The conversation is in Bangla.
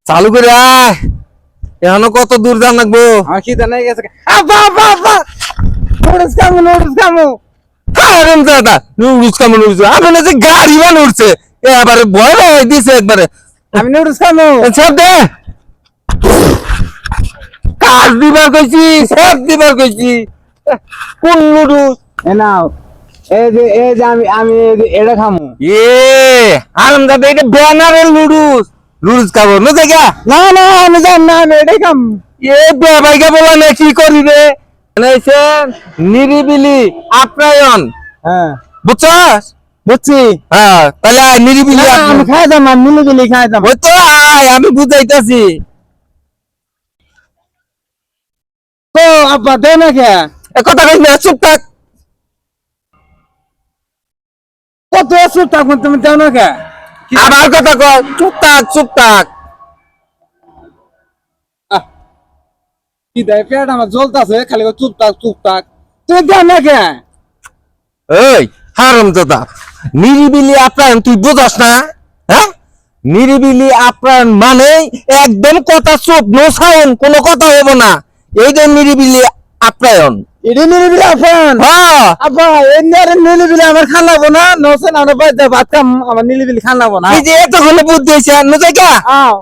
চালু করে আয় এখনো কত দূর যান লাগবো আমার খিদে নাই গেছে আব্বা আব্বা আব্বা নুডলস খামু আরাম দাদা নুডলস কামড় নুডলস আপনার যে গাড়ি বান উঠছে এবারে ভয় ভয় দিছে একবারে আমি নুডলস খামু সব দে কাজ দিবার কইছি সব দিবার কইছি কোন নুডলস এ নাও এই যে আমি এটা খামু এ আরাম দাদা এটা ব্যানারের নুডলস নুডলস খাবো না দেখা না না আমি জান না আমি এটাই খামু এ বেবাইকে বলা না কি করিবে নাইছেন নিরিবিলি আপ্যায়ন হ্যাঁ বুঝছস বুঝছি হ্যাঁ তাহলে আয় নিরিবিলি আমি আপ্যায়ন খাই দাম আমি মিলিবিলি খাই দাম ওই তো আয় আমি বুঝাইতাছি তো আব্বা দে না কে এ কথা কইস না চুপ থাক কত সুর থাকবেন তুমি দেও না কে আবার কথা কর চুপ থাক চুপ থাক কি দেয় পেট আমার জ্বলতাছে খালি চুপ থাক তুমি দেও না কে এই হারামজাদা নিরিবিলি আপ্যায়ন তুই বুঝাস না হ্যাঁ নিরিবিলি আপ্যায়ন মানে একদম কথা চুপ নো সাউন্ড কোনো কথা হবে না এই যে নিরিবিলি আপ্যায়ন এডি নিলিবিলি আফান হ্যাঁ আব্বা এই নিলিবিলি আমার খান লাগবো না নসেন আমরা বাইরে ভাত খাম আমার নিলিবিলি খান লাগবো না এই যে এতক্ষণ বুদ্ধি হয়েছে নো জায়গা আও